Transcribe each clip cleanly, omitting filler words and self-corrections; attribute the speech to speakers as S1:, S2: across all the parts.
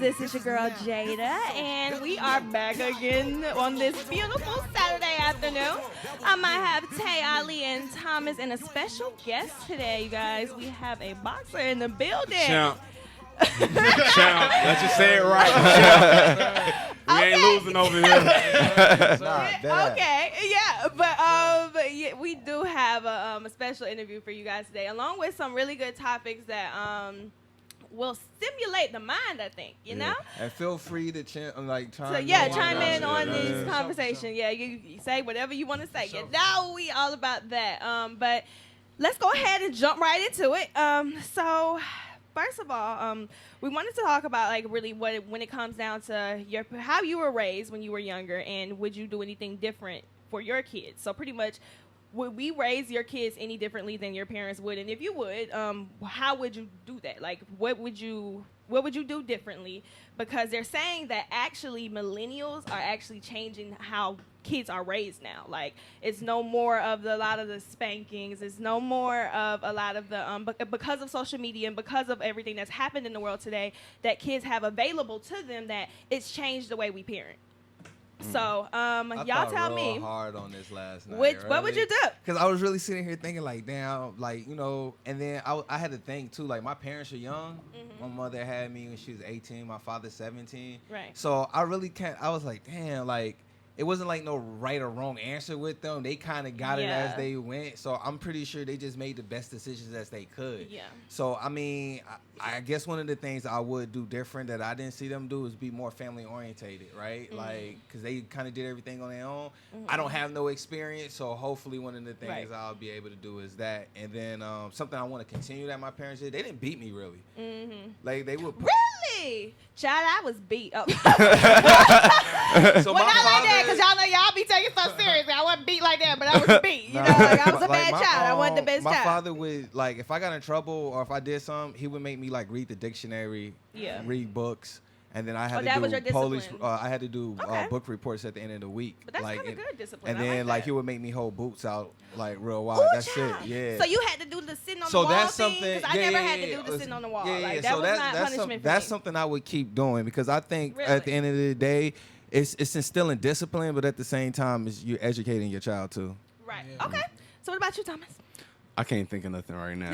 S1: This is your girl Jada, and we are back again on this beautiful Saturday afternoon. I might have Tay, Ali, and Thomas, and a special guest today, you guys. We have a boxer in the building.
S2: Champ. Champ. Let's just say it right. We ain't losing over here.
S1: Okay, yeah, but yeah, we do have a special interview for you guys today, along with some really good topics that will stimulate the mind, I think, you know?
S3: And feel free to chime
S1: chime in on this conversation. Yeah, you say whatever you want to say. You know we all about that. But let's go ahead and jump right into it. So first of all, we wanted to talk about like really when it comes down to how you were raised when you were younger, and would you do anything different for your kids? So pretty much, would we raise your kids any differently than your parents would? And if you would, how would you do that? Like, what would you do differently? Because they're saying that actually millennials are actually changing how kids are raised now. Like, it's no more of a lot of the spankings. It's no more of a lot of the because of social media and because of everything that's happened in the world today that kids have available to them, that it's changed the way we parent. So, y'all tell me.
S3: Hard on this last night.
S1: What would you do?
S3: Because I was really sitting here thinking, like, damn, like, you know, and then I had to think too, like, my parents are young. Mm-hmm. My mother had me when she was 18. My father's 17.
S1: Right.
S3: So I really can't. I was like, damn, like, it wasn't like no right or wrong answer with them. They kind of got it as they went. So I'm pretty sure they just made the best decisions as they could. Yeah. So, I mean, I guess one of the things I would do different that I didn't see them do is be more family orientated, right? Mm-hmm. Like, because they kind of did everything on their own. Mm-hmm. I don't have no experience. So hopefully one of the things I'll be able to do is that. And then something I want to continue that my parents did, they didn't beat me really. Mm-hmm. Like, they would.
S1: Really? Child, I was beat up.
S3: So
S1: well, not like that, because y'all be taking stuff seriously. I wasn't beat like that, but I was beat. You know, like I was a bad child. I wasn't the best child.
S3: My father would, like, if I got in trouble or if I did something, he would make me, like, read the dictionary, read books. And then I had to do police. I had to do book reports at the end of the week.
S1: But that's kind of good discipline.
S3: And then like he would make me hold boots out like real wide.
S1: Ooh,
S3: that's it. Yeah.
S1: So you had to do the sitting on the wall
S3: that's
S1: thing?
S3: something.
S1: I never had to do the sitting on the wall. Like, that was not punishment for me.
S3: That's something I would keep doing because I think at the end of the day, it's instilling discipline, but at the same time, you're educating your child too.
S1: Right. Yeah. Okay. So what about you, Thomas?
S2: I can't think of nothing right now.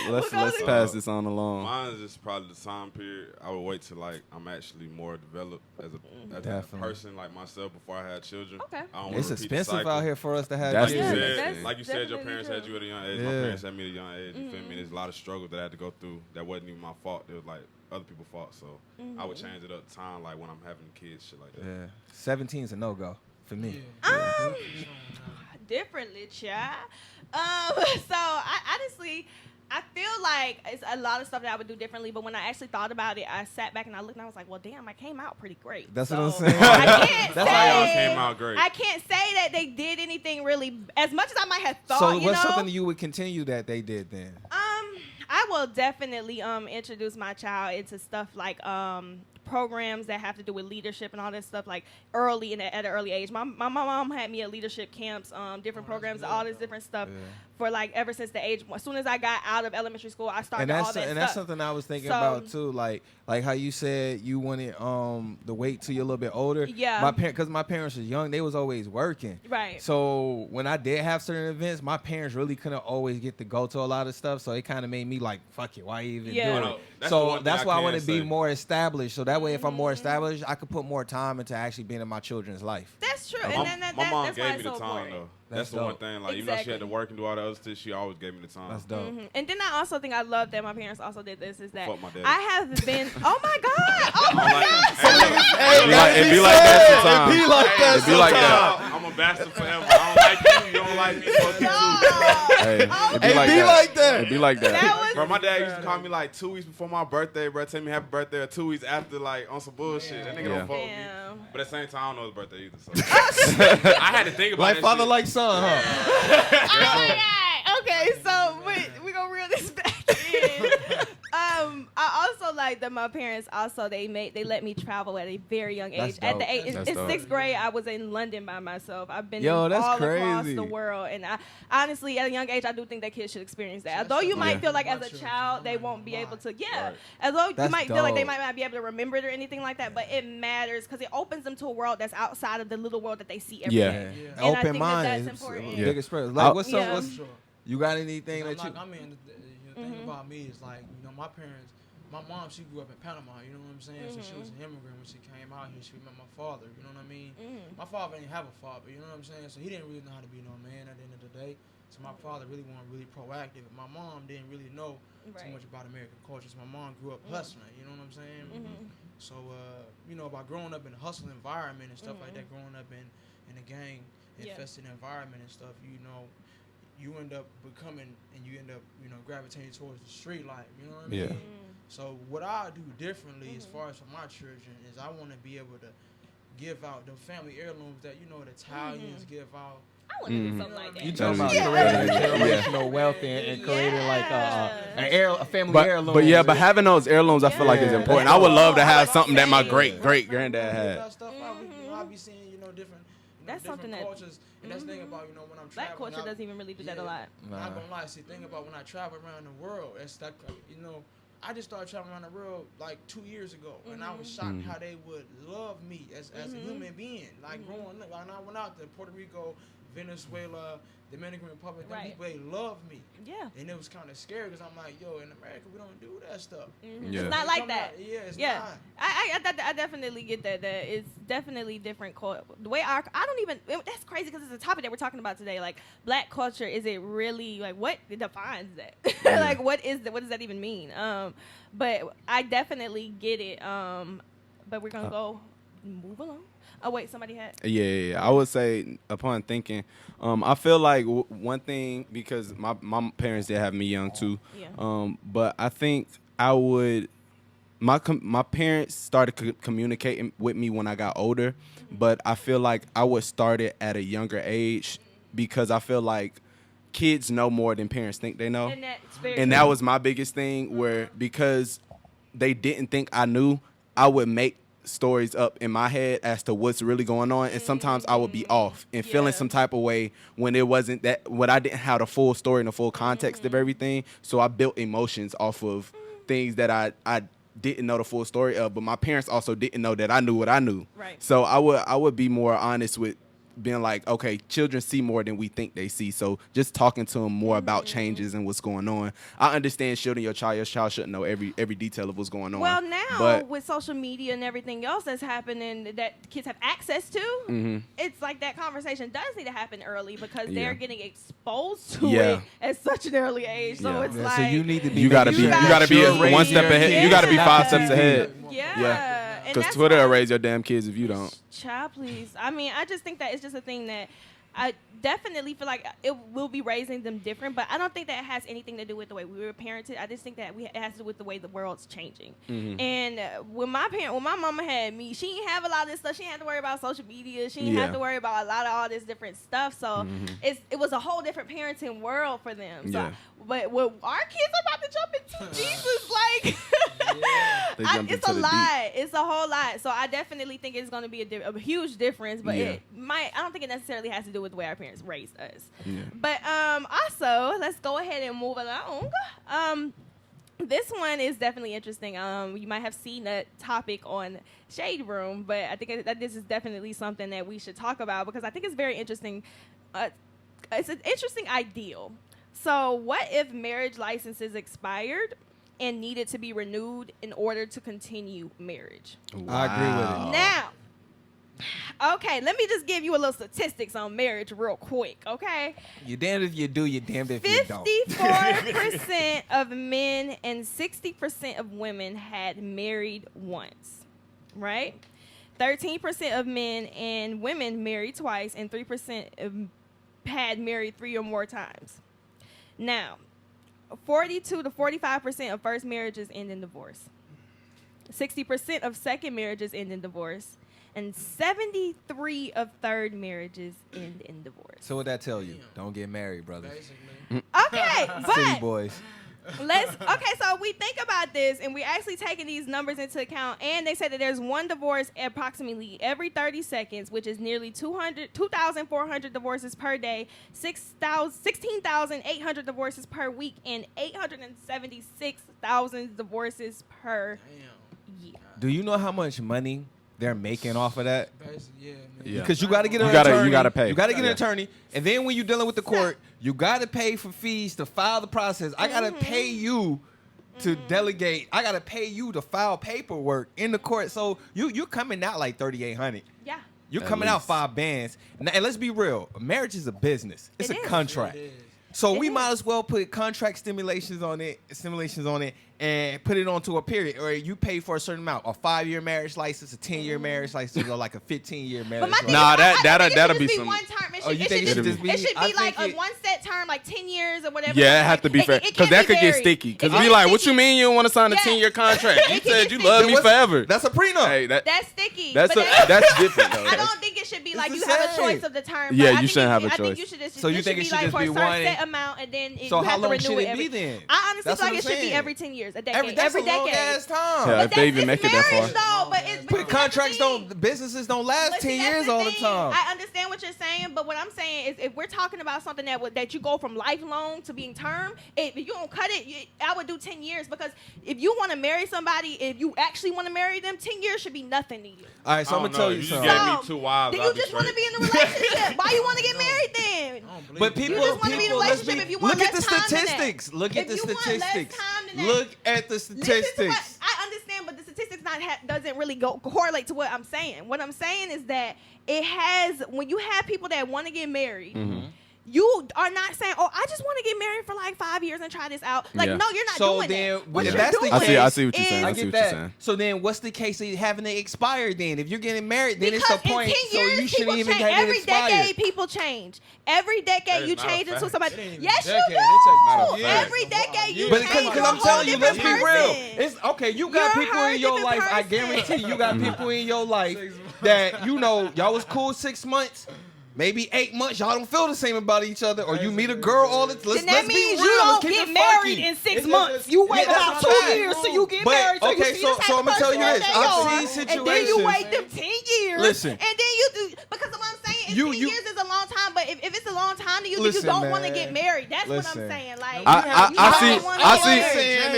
S2: Let's pass this on along.
S4: Mine is just probably the time period. I would wait till like I'm actually more developed as a person like myself before I had children. Okay.
S3: It's expensive out here for us to have
S4: kids. Like you said, your parents had you at a young age. My parents had me at a young age. You feel me? There's a lot of struggles that I had to go through that wasn't even my fault. It was like other people's fault. So I would change it up time like when I'm having kids, shit like that.
S3: Yeah. 17 is a no-go for me.
S1: Differently, child. So I honestly, I feel like it's a lot of stuff that I would do differently, but when I actually thought about it, I sat back and I looked and I was like, well, damn, I came out pretty great.
S3: That's what I'm saying.
S1: I can't
S4: That's how y'all came out great.
S1: I can't say that they did anything really, as much as I might have thought,
S3: So what's something you would continue that they did then?
S1: I will definitely introduce my child into stuff like programs that have to do with leadership and all that stuff, like early at an early age. My mom had me at leadership camps, different programs, all this different stuff for like ever since the age. As soon as I got out of elementary school, I started all that stuff.
S3: And that's something I was thinking about too, like how you said you wanted to wait till you're a little bit older. Yeah. Because my parents was young, they was always working.
S1: Right.
S3: So when I did have certain events, my parents really couldn't always get to go to a lot of stuff. So it kind of made me like, fuck it, why even do it? So that's why I want to be more established. So that way, if I'm more established, I could put more time into actually being in my children's life.
S1: That's true.
S4: My mom gave me the time though. That's the one thing. Like, even though she had to work and do all the other stuff, she always gave me the time.
S3: That's dope. Mm-hmm.
S1: And then I also think I love that my parents also did this. Is that
S4: Fuck my daddy.
S1: I have been. Oh my god! Oh my god!
S2: It be like that sometimes.
S3: It be like that.
S2: It be like that.
S4: I'm a bastard forever. I don't like you. You don't like me. Fuck you too.
S2: It be like that. It be like that.
S4: Bro, my dad used to call me like 2 weeks before my birthday, bro. Tell me happy birthday, or 2 weeks after, like on some bullshit. That nigga don't fuck with me. But at the same time, I don't know his birthday either. So. I had to think about
S3: like
S4: that
S3: father,
S4: shit.
S3: like son, huh?
S1: Oh my god! Okay, so we're gonna reel this back in. I also like that my parents also they let me travel at a very young age.
S3: That's
S1: At
S3: dope.
S1: the age in
S2: That's dope.
S1: 6th grade, I was in London by myself. I've been
S3: Yo, that's
S1: all across
S3: crazy.
S1: the world, and I honestly, at a young age, I do think that kids should experience that. Although you might feel like as a child they won't be able to,
S4: Right.
S1: although you
S3: That's
S1: might feel like they
S3: dope.
S1: might not be able to remember it or anything like that, but it matters because it opens them to a world that's outside of the little world that they see every
S2: Yeah.
S1: day.
S3: Yeah.
S1: And I
S3: Open
S1: think that
S3: mind
S1: that's
S3: is
S1: important.
S2: Yeah.
S3: biggest express. Like, what's
S1: Yeah.
S3: up? What's,
S5: Sure.
S3: you got anything
S5: I'm
S3: that you?
S5: like, I mean, the thing about me is like, you know, my parents, my mom, she grew up in Panama, you know what I'm saying? So she was an immigrant when she came out here. She met my father, you know what I mean? My father didn't have a father, you know what I'm saying? So he didn't really know how to be no man at the end of the day. So my father really wasn't really proactive. My mom didn't really know too much about American culture. So my mom grew up hustling, you know what I'm saying? So, you know, by growing up in a hustle environment and stuff like that, growing up in a gang infested environment and stuff, you know, you end up becoming and you end up, you know, gravitating towards the street life, you know what I mean?
S2: Yeah.
S5: So what I do differently as far as for my children is I want to be able to give out the family heirlooms that, you know, the Italians give out.
S1: I want to do something like that.
S3: You talking about
S2: Yeah.
S3: creating
S2: Yeah.
S3: generational wealth and creating like a family heirloom.
S2: But having those heirlooms, I feel like is
S3: Yeah.
S2: important. I would love to have
S1: That's
S2: something that my
S1: insane.
S2: great granddad had.
S5: Stuff I be seeing, you know, different.
S1: That's
S5: different
S1: something that-
S5: cultures, and that's the thing about, you know, when I'm
S1: Black
S5: traveling.
S1: culture doesn't even really do that a lot.
S5: I'm not gonna lie. See, think about when I travel around the world. It's that, you know, I just started traveling around the world like 2 years ago, and I was shocked how they would love me as a human being. Like growing up, when I went out to Puerto Rico, Venezuela, Dominican Republic, them
S1: Right.
S5: people, they love me.
S1: Yeah.
S5: And it was kind of scary because I'm like, yo, in America, we don't do that stuff.
S2: Yeah.
S1: It's not like that.
S5: Yeah, it's
S1: Yeah,
S5: not.
S1: I definitely get that. That it's definitely different. The way I don't even. That's crazy because it's a topic that we're talking about today. Like black culture, is it really like what defines that? Like what is that? What does that even mean? But I definitely get it. But we're gonna go move along. Oh wait, somebody had.
S2: Yeah. I would say upon thinking, I feel like one thing because my parents did have me young too.
S1: Yeah.
S2: But I think I would. My parents started communicating with me when I got older, but I feel like I would start it at a younger age because I feel like kids know more than parents think they know. And that was my biggest thing where because they didn't think I knew, I would make stories up in my head as to what's really going on, and sometimes I would be off and feeling some type of way when it wasn't that, when I didn't have the full story and the full context of everything. So I built emotions off of things that I didn't know the full story of, but my parents also didn't know that I knew what I knew.
S1: Right.
S2: So I would be more honest with being like, okay, children see more than we think they see. So just talking to them more about changes and what's going on. I understand shielding your child shouldn't know every detail of what's going on.
S1: Well, now
S2: but
S1: with social media and everything else that's happening that kids have access to, it's like that conversation does need to happen early because they're getting exposed to it at such an early age. So it's like
S3: so you need to be.
S2: you gotta be one step ahead. You gotta be 5 steps ahead.
S1: Yeah. And
S2: Because
S1: that's
S2: Twitter
S1: why-
S2: will raise your damn kids if you don't.
S1: Child, please. I mean, I just think that it's just a thing that I definitely feel like it will be raising them different, but I don't think that it has anything to do with the way we were parented. I just think that it has to do with the way the world's changing. And when my mama had me, she didn't have a lot of this stuff. She didn't have to worry about social media. She didn't have to worry about a lot of all this different stuff. So it was a whole different parenting world for them. So, but what our kids are about to jump into Jesus, like it's a lot. It's a whole lot. So I definitely think it's going to be a huge difference, but I don't think it necessarily has to do with the way our parents raised us. But also, let's go ahead and move along. This one is definitely interesting. You might have seen that topic on Shade Room, but I think that this is definitely something that we should talk about because I think it's very interesting. It's an interesting ideal. So what if marriage licenses expired and needed to be renewed in order to continue marriage?
S3: I agree with it.
S1: Now, okay, let me just give you a little statistics on marriage real quick, okay?
S3: You're damned if you do, you're damned if you don't.
S1: 54% of men and 60% of women had married once, right? 13% of men and women married twice, and 3% had married 3 or more times. Now, 42 to 45% of first marriages end in divorce. 60% of second marriages end in divorce. And 73 of third marriages end in divorce.
S3: So what that tell you? Don't get married, brothers.
S5: Basically.
S1: Okay,
S3: City
S1: but
S3: boys.
S1: Okay, so we think about this, and we're actually taking these numbers into account, and they say that there's one divorce approximately every 30 seconds, which is nearly 2,400 divorces per day, 16,800 divorces per week, and 876,000 divorces per year.
S3: Do you know how much money they're making off of that?
S5: Yeah, man.
S2: Yeah.
S3: Because you got to get an attorney.
S2: You got to pay.
S3: You got to get an attorney. And then when you're dealing with the court, you got to pay for fees to file the process. I got to pay you to delegate. I got to pay you to file paperwork in the court. So you're coming out like $3,800.
S1: Yeah.
S3: You're
S2: At
S3: coming out
S2: least.
S3: 5 bands. And let's be real. Marriage is a business. It's
S1: It
S3: a
S1: is.
S3: contract.
S5: It is.
S3: So
S1: It
S3: we
S1: is.
S3: might as well put contract stimulations on it, and put it onto a period. Or you pay for a certain amount, a 5-year marriage license, a 10-year marriage license, or like a 15-year marriage
S1: But my
S3: license.
S1: thing
S2: Nah,
S1: is, I think
S2: that'll
S1: it should
S2: be
S1: just
S2: some-
S1: one term. It
S3: Oh,
S1: should,
S3: you
S1: it
S3: think
S1: should,
S3: it should just be-
S1: it should
S3: I
S1: be like
S3: think
S1: a
S3: it-
S1: one set term, like 10 years or whatever.
S2: Yeah, it have to be fair. Because that could get sticky. Because be like, what you mean you don't want to sign a
S1: Yes.
S2: 10-year contract? You
S1: It can
S2: said
S1: get
S2: you love
S1: sticky.
S2: me forever.
S3: That's a prenup.
S2: Hey,
S1: That's sticky.
S2: that's
S1: but
S2: that's different though.
S1: I don't think it should be like
S3: It's
S1: you
S3: the
S1: have a
S3: same.
S1: choice of the term.
S2: Yeah,
S1: but I
S2: you
S1: think
S2: shouldn't have a
S1: I think
S2: choice.
S1: you should just,
S3: So you
S1: it
S3: think
S1: should
S3: it
S1: be
S3: should
S1: like
S3: just
S1: for
S3: be
S1: a certain
S3: one-
S1: set amount, and then
S3: So
S1: you
S3: how
S1: have to
S3: long
S1: renew
S3: should
S1: it
S3: it
S1: every.
S3: be then?
S1: I honestly
S3: That's
S1: feel
S3: what
S1: like it
S3: I'm
S1: should be
S3: saying.
S1: every 10 years, a decade,
S3: That's
S1: every
S3: a long
S1: decade.
S3: ass time.
S2: Yeah,
S1: But
S2: if they even
S1: it's
S2: make it that
S1: marriage,
S2: far.
S1: though, but it's
S3: But contracts businesses don't last
S1: But see,
S3: 10
S1: that's
S3: years
S1: the
S3: all the
S1: thing.
S3: time.
S1: I understand what you're saying, but what I'm saying is if we're talking about something that you go from lifelong to being term, if you don't cut it, I would do 10 years because if you want to marry somebody, if you actually want to marry them, 10 years should be nothing to you.
S3: All right, so I'm
S4: I
S3: going
S4: don't
S3: to tell
S4: know.
S3: you
S4: You just
S3: something.
S4: gave me 2 wives.
S1: Then
S4: I'll
S1: you
S4: be
S1: just want to
S4: straight.
S1: be in a relationship. Why you want to get married then?
S3: But
S1: You
S3: people,
S1: just wanna be in a
S3: let's
S1: relationship if you want
S3: look at the
S1: less time than that.
S3: statistics. Look at
S1: If
S3: the
S1: you want less
S3: statistics.
S1: time than that.
S3: Look at the
S1: Listen to
S3: statistics.
S1: what, I understand, but the statistics doesn't really correlate to what I'm saying. What I'm saying is that it has, when you have people that want to get married, you are not saying, "Oh, I just want to get married for like 5 years and try this out." Like,
S2: Yeah.
S1: no, you're not
S3: So
S1: doing
S3: then,
S1: that. What
S3: if
S1: you're
S3: that's the
S1: doing
S3: case-
S2: I see what you're saying.
S1: is-
S3: I
S2: I see
S3: get
S2: what you're
S3: that.
S2: saying.
S3: So then, what's the case of having it expire? Then, if you're getting married, then
S1: Because
S3: it's the point.
S1: in 10
S3: So
S1: years,
S3: you
S1: people
S3: shouldn't even
S1: change.
S3: have it
S1: Every
S3: expired.
S1: decade, people change. Every
S4: That
S1: decade,
S4: is
S1: you
S4: not a
S1: change into
S4: fact.
S1: somebody.
S5: It ain't even
S1: Yes,
S5: a
S1: you
S5: decade.
S1: do.
S5: It takes
S4: not a fact.
S1: Every decade, you
S3: But
S1: change.
S3: because
S1: You're a
S3: I'm
S1: whole
S3: telling you, let's be
S1: different
S3: real.
S1: person.
S3: It's okay. You got
S1: You're a
S3: people
S1: whole
S3: in your
S1: different
S3: life. I
S1: person.
S3: guarantee you got people in your life that y'all was cool 6 months. Maybe 8 months, y'all don't feel the same about each other, or you meet a girl all the time.
S1: Then that means you
S3: Let's
S1: don't
S3: keep
S1: get
S3: it
S1: married
S3: funky.
S1: in 6
S5: It's
S1: months.
S5: just-
S1: You wait
S3: Yeah, that's
S1: about
S3: what
S1: 2
S3: I'm saying.
S1: years till you get
S3: But,
S1: married. So
S3: okay,
S1: you see
S3: so
S1: the type
S3: I'ma
S1: of
S3: tell you
S1: person
S3: this.
S1: that
S3: I've
S1: you are,
S3: seen
S1: and then you
S3: situations-
S1: wait them 10 years.
S3: Listen.
S1: And then you do, because what I'm saying is 10 years is a long time, but if it's a long time to you, then you
S3: Listen,
S1: don't want to
S3: man.
S1: get married. That's what
S3: Listen.
S1: I'm saying. Like,
S2: I
S1: you
S2: see-
S1: don't wanna
S2: I
S1: get
S2: see-
S1: married.
S3: saying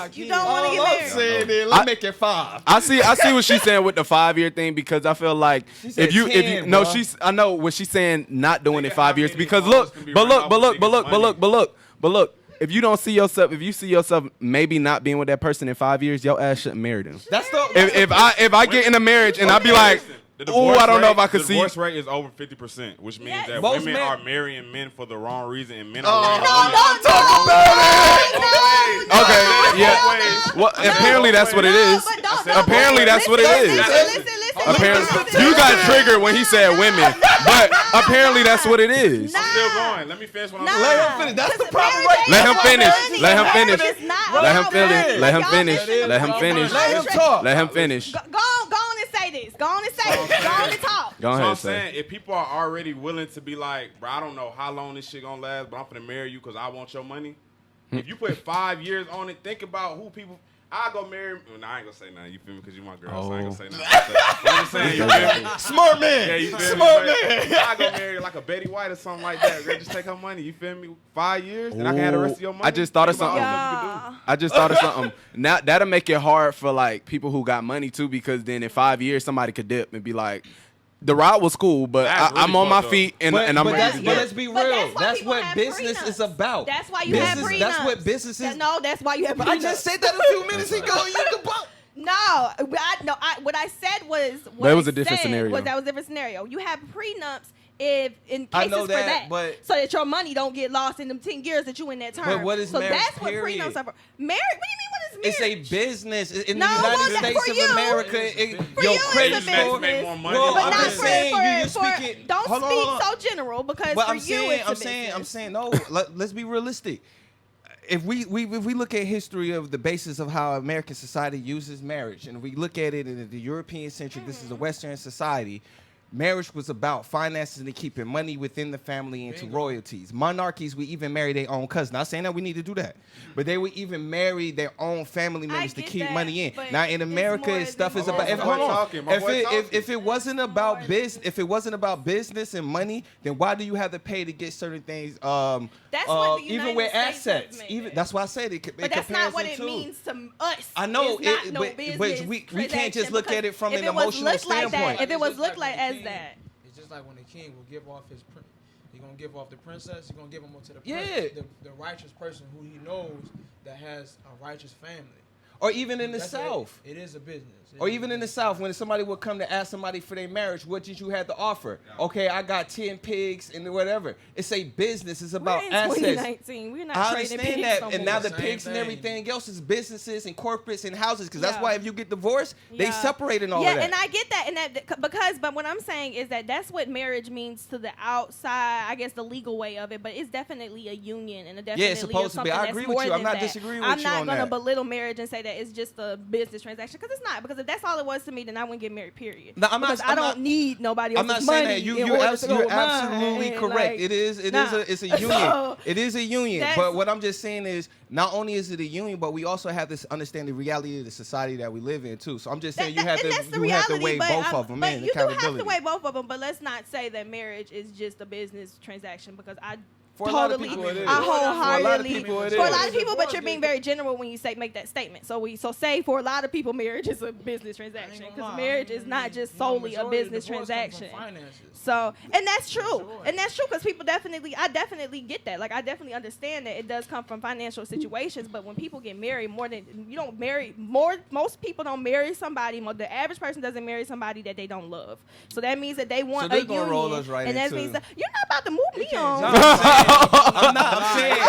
S3: is,
S1: You don't want to
S3: all
S1: get
S3: I'm
S1: married.
S3: saying is, let's make it 5.
S2: I see what she's saying with the 5-year thing because I feel like
S3: said
S2: if you
S3: 10,
S2: no,
S3: bro.
S2: I know what she's saying not doing
S4: Nigga,
S2: it 5
S4: how
S2: years
S4: many
S2: because
S4: hoes
S2: look,
S4: can be
S2: but
S4: run
S2: look,
S4: off
S2: but
S4: with
S2: look, but
S4: niggas'
S2: look, but look,
S4: money?
S2: but look, but look. If you see yourself maybe not being with that person in 5 years, your ass shouldn't marry them.
S3: That's the
S2: If I get in a marriage and I be like,
S4: The
S2: oh,
S4: divorce
S2: I don't know
S4: rate-
S2: if I could
S4: the
S2: see.
S4: divorce rate is over 50%, which means
S1: Yes.
S4: that
S3: Most
S4: women
S3: men-
S4: are marrying men for the wrong reason, and men
S3: Oh,
S4: are marrying
S1: No,
S4: women.
S2: Okay, yeah.
S4: Ways.
S2: Well, apparently that's what it is. Apparently that's what it is. Apparently, you got triggered when he said women, but apparently that's what it is.
S4: I'm still going. Let me finish what I'm
S1: Nah.
S4: saying.
S3: Let him finish. That's the problem right
S2: Let him
S3: there.
S2: finish. Let him finish.
S1: Marriage is not
S2: Let him
S1: about
S2: finish.
S1: money.
S2: Let him
S1: Y'all
S2: finish.
S1: listen
S2: Let him
S1: to
S2: finish.
S3: Let him talk.
S2: Let him finish.
S1: Go on and say this. Go on and say it. Go on and talk.
S2: Go
S4: So
S2: ahead,
S4: I'm
S2: say.
S4: saying, if people are already willing to be like, bro, I don't know how long this shit gonna last, but I'm finna marry you because I want your money. If you put 5 years on it, think about who people. I go marry. Well, nah, I ain't gonna say nothing. You feel me? Because you my girl, so I ain't gonna say nothing. I'm just saying, you feel me?
S3: Smart man.
S4: Yeah, you feel
S3: Smart
S4: me?
S3: man.
S4: But I go marry like a Betty White or something like that. Girl, just take her money. You feel me? 5 years, and I can have the rest of your money.
S2: I just thought of
S4: Think about
S2: something.
S4: all the stuff you can do.
S1: Yeah.
S2: I just thought of something. Now that'll make it hard for like people who got money too, because then in 5 years somebody could dip and be like, the ride was cool, but
S4: That's really
S2: I'm on my
S4: fucked up.
S2: feet and I'm
S3: but
S2: ready
S3: that's,
S2: to
S3: but
S2: dip.
S3: let's be real.
S1: But that's why
S3: That's
S1: people
S3: what
S1: have
S3: business
S1: prenups.
S3: is about.
S1: That's why you have prenups.
S3: That's what business is.
S1: No, that's why you have prenups.
S3: I just said that a few minutes ago. You debunk.
S1: No, what I said was.
S2: But it was a different scenario.
S1: That was a different scenario. You have prenups if in
S3: I
S1: cases
S3: know
S1: for
S3: that,
S1: that,
S3: but-
S1: so that your money don't get lost in them 10 years that you in that term.
S3: But what is
S1: so
S3: marriage,
S1: that's what
S3: period?
S1: prenups are for. Marriage? What do you mean? What is
S3: It's
S1: marriage?
S3: a business in
S1: No,
S3: the
S1: well,
S3: United
S1: that-
S3: States
S1: for
S3: of
S1: you.
S3: America.
S1: For
S3: Your
S1: you, it's
S3: credit
S1: a
S3: score.
S1: business.
S4: Make more money.
S3: Well,
S1: But
S3: I'm
S1: not
S3: just
S1: for,
S3: saying, you're
S1: for,
S3: speaking.
S1: don't
S3: hold on,
S1: speak
S3: hold on.
S1: so general because
S3: But
S1: for
S3: I'm
S1: you
S3: saying,
S1: it's a
S3: I'm
S1: business.
S3: saying, no. Let's be realistic. If we look at history of the basis of how American society uses marriage, and we look at it in the European centric, this is a Western society. marriage was about finances and keeping money within the family into royalties. Monarchies would even marry their own cousin. Not saying that we need to do that, but they would even marry their own family members to keep money in. Now in America, stuff is about. If it wasn't about business and money, then why do you have to pay to get certain things?
S1: That's what the
S3: even with assets. That's why I said it.
S1: But that's not what it means to us.
S3: I know,
S1: but
S3: we can't just look at it from an emotional standpoint.
S1: If it was looked like as that,
S5: it's just like when the king will give off his prince. He's gonna give off the princess. He's gonna give him to the prince, the righteous person who he knows that has a righteous family.
S3: Or even in the South.
S5: It is a business.
S3: Or even in the South, when somebody would come to ask somebody for their marriage, what did you have to offer? Okay, I got 10 pigs and whatever. It's a business. It's about assets.
S1: 2019. We're not trading pigs
S3: that.
S1: no
S3: And
S1: more.
S3: now the pigs and everything else is businesses and corporates and houses. Because that's why if you get divorced, they separate and all of that.
S1: Yeah, and I get that. But what I'm saying is that's what marriage means to the outside, I guess the legal way of it. But it's definitely a union and
S3: it's supposed to be. I agree with you. I'm not disagreeing with you on that.
S1: I'm not going to belittle marriage and say that it's just a business transaction, because it's not. Because if that's all it was to me, then I wouldn't get married, period.
S3: No,
S1: I don't need nobody else's money.
S3: I'm not saying that. You're absolutely correct.
S1: Like,
S3: it's a union. So, it is a union. But what I'm just saying is, not only is it a union, but we also have this understanding the reality of the society that we live in too. So I'm just saying you have to weigh both of them in.
S1: You do have to weigh both of them, but let's not say that marriage is just a business transaction, because
S3: for a lot of people, it is.
S1: I wholeheartedly.
S3: For a
S1: lot of people, but you're being very general when you make that statement. So say for a lot of people, marriage is a business transaction, because marriage is not just solely a business transaction. So, and that's true, because people I definitely get that. Like, I definitely understand that it does come from financial situations. But when people get married, most people don't marry somebody. The average person doesn't marry somebody that they don't love. So that means that they want a union,
S3: roll us right
S1: and that means that you're not about to move me on.
S3: I'm not. I'm saying. No.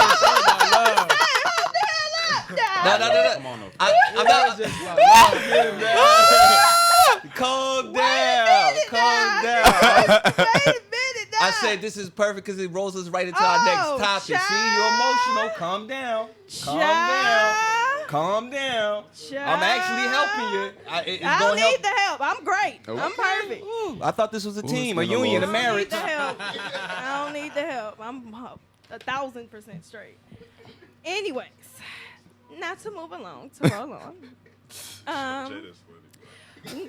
S3: I'm not. Calm down.
S1: Wait a minute now.
S3: I said this is perfect because it rolls us right into our next topic.
S1: Child.
S3: See, you're emotional. Calm down. Calm down. I'm actually helping you.
S1: I don't need the help. I'm great. Okay. I'm perfect.
S3: Ooh, I thought this was a team, a union, a marriage.
S1: I don't need the help. I'm 1,000% straight. Anyways, not to move along, to roll on.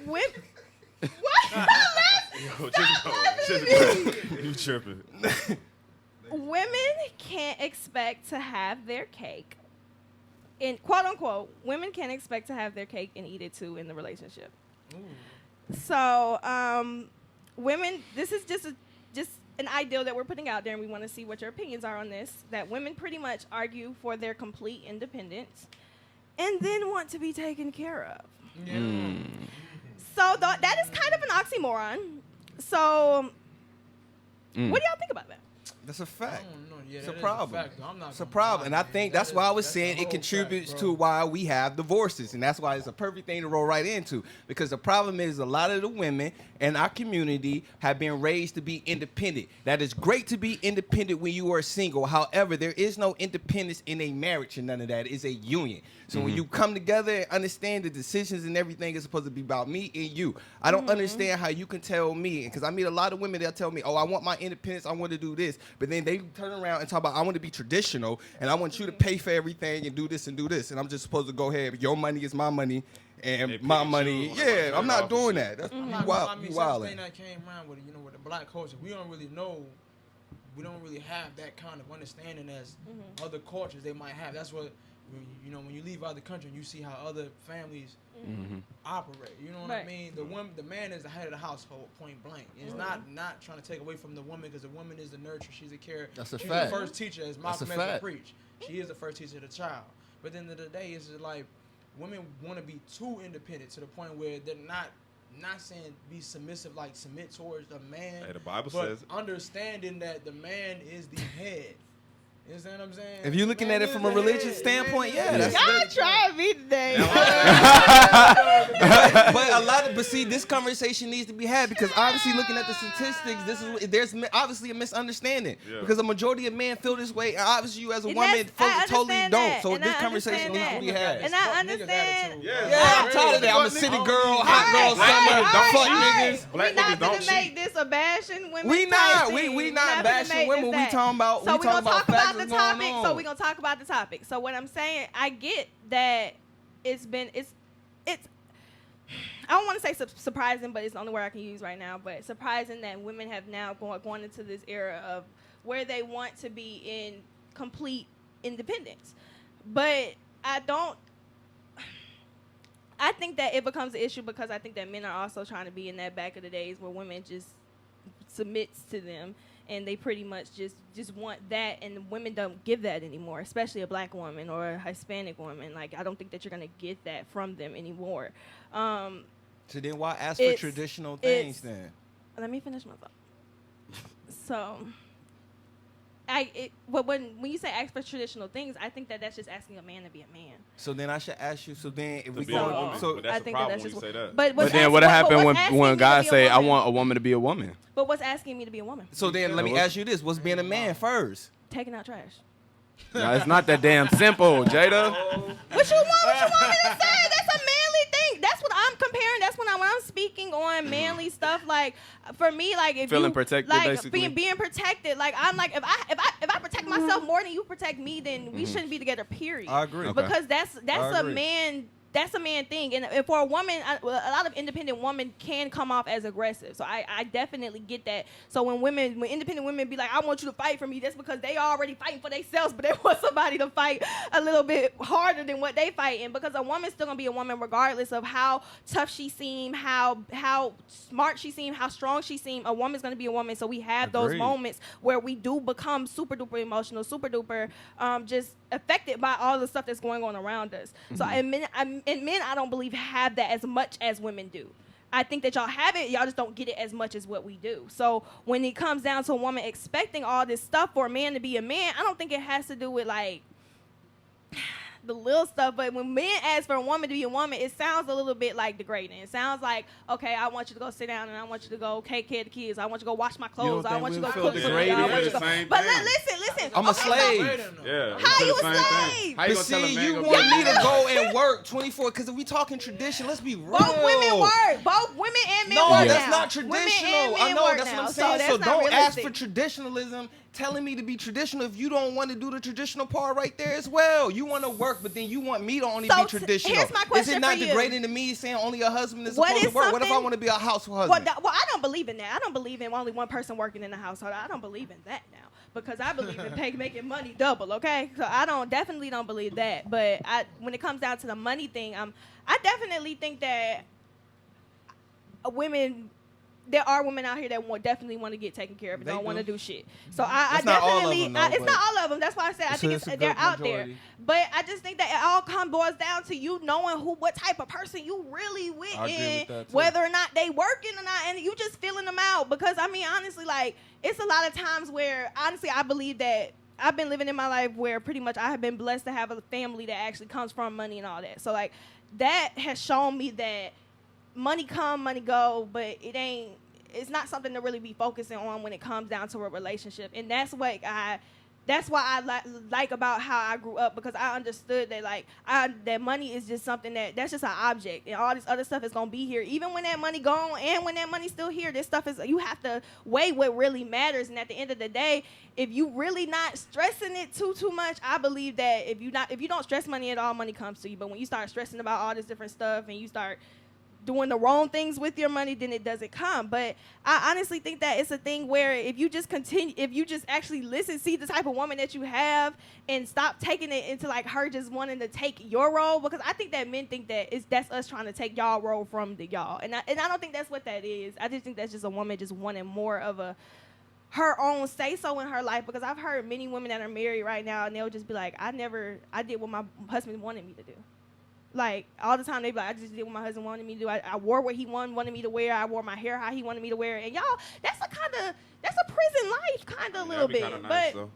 S1: Women. What?
S4: You tripping.
S1: Women can't expect to have their cake. In quote unquote, women can't expect to have their cake and eat it too in the relationship. Ooh. So, women, this is just an ideal that we're putting out there, and we want to see what your opinions are on this. That women pretty much argue for their complete independence, and then want to be taken care of. Yeah. So that is kind of an oxymoron. So, what do y'all think about that?
S3: That's a fact.
S5: Yeah,
S3: it's a problem. It's a problem. And I think that's why I was saying it contributes to why we have divorces. And that's why it's a perfect thing to roll right into. Because the problem is a lot of the women in our community have been raised to be independent. That is great to be independent when you are single. However, there is no independence in a marriage and none of that. It's a union. So when you come together and understand the decisions and everything is supposed to be about me and you. I don't understand how you can tell me, because I meet a lot of women that tell me, oh, I want my independence, I want to do this. But then they turn around and talk about, I want to be traditional and I want you to pay for everything and do this and do this. And I'm just supposed to go ahead, your money is my money and my money. Yeah, I'm not doing that. That's wild.
S5: I mean, something that came around with, with the black culture, we don't really have that kind of understanding as other cultures they might have. That's what, when you leave out the country and you see how other families operate, you know what I mean? The man is the head of the household, point blank. It's not trying to take away from the woman, because the woman is the nurturer. She's a care.
S3: That's a
S5: she's
S3: fact.
S5: the first teacher, as Malcolm X preach. She is the first teacher of the child. But at the end of the day, it's just like women want to be too independent to the point where they're not saying be submissive, like submit towards the man.
S4: Hey, the Bible
S5: but
S4: says
S5: understanding that the man is the head. You understand what I'm saying?
S3: If you're looking at it from a religious standpoint, yeah, that's
S1: Y'all trying me today.
S3: but see, this conversation needs to be had because obviously looking at the statistics, there's obviously a misunderstanding because a majority of men feel this way, and obviously you as a woman totally don't. So this conversation needs to be had.
S1: And I understand.
S3: Yeah, I'm tired of that. I'm a city girl, hot girl, summer, fuck niggas.
S1: We're not gonna make this a bashing women.
S3: We not bashing women. We talking about
S1: so we're gonna talk about the topic.
S3: So
S1: So we're gonna talk about the topic. So what I'm saying, I get that it's I don't want to say surprising, but it's the only word I can use right now. But surprising that women have now gone into this era of where they want to be in complete independence. But I think that it becomes an issue because I think that men are also trying to be in that back of the days where women just submits to them. And they pretty much just want that, and women don't give that anymore, especially a black woman or a Hispanic woman. Like, I don't think that you're going to get that from them anymore.
S3: So then why ask for traditional things then?
S1: Let me finish my thought. So, but when you say ask for traditional things, I think that that's just asking a man to be a man.
S3: So then I should ask you. So then if we
S4: go,
S3: so
S4: that's
S1: I think
S4: problem
S1: that's
S4: when
S1: just
S4: you say that.
S2: But then what happened when guys say I want a woman to be a woman?
S1: But what's asking me to be a woman?
S3: So then let me ask you this: what's being a man first?
S1: Taking out trash.
S2: No, it's not that damn simple, Jada.
S1: What you want me to say? That's a manly thing. That's what I'm comparing. That's when I'm speaking on manly stuff. Like for me, like if
S2: feeling
S1: you
S2: protected,
S1: like
S2: basically.
S1: being protected. Like I'm like if I protect myself more than you protect me, then we shouldn't be together. Period.
S3: I agree.
S2: Okay.
S1: Because that's a man. That's a man thing, and for a woman, a lot of independent women can come off as aggressive. So I definitely get that. So when independent women be like, I want you to fight for me, that's because they already fighting for themselves, but they want somebody to fight a little bit harder than what they fighting. Because a woman's still gonna be a woman regardless of how tough she seem, how smart she seem, how strong she seem. A woman's gonna be a woman. So we have those moments where we do become super duper emotional, super duper just affected by all the stuff that's going on around us. So men, I don't believe have that as much as women do. I think that y'all have it, y'all just don't get it as much as what we do. So when it comes down to a woman expecting all this stuff for a man to be a man, I don't think it has to do with like the little stuff, but when men ask for a woman to be a woman, it sounds a little bit like degrading. It sounds like, okay, I want you to go sit down and I want you to go take care of the kids. I want you to go wash my clothes. I want you to go cook for me. But listen.
S3: I'm a slave.
S4: Yeah.
S1: How you a slave?
S4: How you
S3: But
S4: gonna tell a
S3: see,
S4: man
S3: you
S4: go
S3: want
S4: get
S3: me to go and work 24, because if we talking tradition, let's be real.
S1: Both women work. Both women and men work
S3: No,
S1: now.
S3: that's not traditional. I know, that's what I'm saying. So don't ask for traditionalism, telling me to be traditional if you don't want to do the traditional part right there as well. You want to work, but then you want me to only be traditional.
S1: Here's my question.
S3: Is it not
S1: for
S3: degrading
S1: you?
S3: to me saying only a husband is supposed to work? What if I want to be a household husband?
S1: Well, I don't believe in that. I don't believe in only one person working in the household. I don't believe in that now because I believe in making money double. Okay, so I definitely don't believe that. But when it comes down to the money thing, I definitely think that there are women out here that definitely want to get taken care of and don't want to do shit. So I definitely, it's not all of them. That's why I said I think they're out there. But I just think that it all boils down to you knowing what type of person you really with, and whether or not they working or not, and you just feeling them out. Because I mean, honestly, like it's a lot of times where honestly I believe that I've been living in my life where pretty much I have been blessed to have a family that actually comes from money and all that. So like that has shown me that money come, money go, but it's not something to really be focusing on when it comes down to a relationship. And that's why I like about how I grew up, because I understood that that money is just something that's just an object, and all this other stuff is gonna be here. Even when that money gone and when that money's still here, this stuff you have to weigh what really matters. And at the end of the day, if you really not stressing it too much, I believe that if you don't stress money at all, money comes to you. But when you start stressing about all this different stuff and you start doing the wrong things with your money, then it doesn't come. But I honestly think that it's a thing where if you just actually see the type of woman that you have and stop taking it into like her just wanting to take your role, because I think that men think that that's us trying to take y'all role from the y'all, and I don't think that's what that is. I just think that's just a woman just wanting more of her own say so in her life, because I've heard many women that are married right now and they'll just be like, I did what my husband wanted me to do. Like, all the time, they be like, I just did what my husband wanted me to do. I wore what he wanted me to wear. I wore my hair how he wanted me to wear. And y'all, that's a prison life, kind of a little bit.
S4: Nice,
S1: but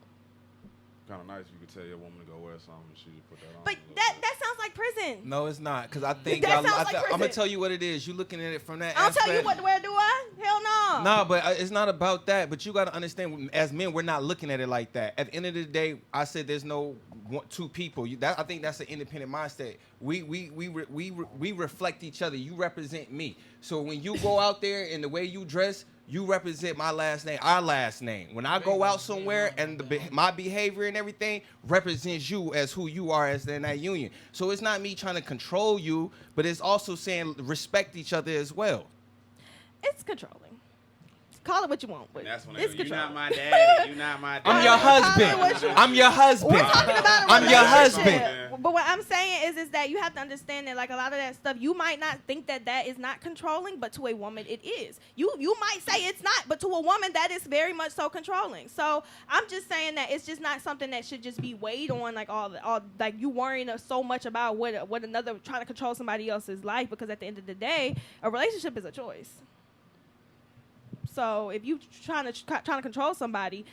S4: kind of nice if you could tell your woman to go wear something and she just put that on.
S1: But that sounds like prison.
S3: No, it's not. Because I think
S1: That sounds like
S3: I'm
S1: prison.
S3: gonna tell you what it is. You looking at it from that.
S1: I'll tell you
S3: aspect.
S1: what to wear, do I? Hell no.
S3: No, but it's not about that. But you got to understand, as men, we're not looking at it like that. At the end of the day, I said there's no two people. I think that's an independent mindset. We reflect each other. You represent me. So when you go out there and the way you dress, you represent my last name, our last name. When I go out somewhere and my behavior and everything represents you as who you are as in that union. So it's not me trying to control you, but it's also saying respect each other as well.
S1: It's controlling. Call it what you want, but
S4: That's when
S1: it's
S4: you're
S1: controlling.
S4: not my daddy. You're not my daddy.
S3: I'm your husband. I'm your husband.
S1: We're talking about a
S3: I'm your
S1: relationship.
S3: husband.
S1: But what I'm saying is that you have to understand that, like, a lot of that stuff, you might not think that is not controlling, but to a woman it is. You might say it's not, but to a woman that is very much so controlling. So I'm just saying that it's just not something that should just be weighed on, like all like you worrying so much about what another trying to control somebody else's life, because at the end of the day, a relationship is a choice. So if you trying to control somebody,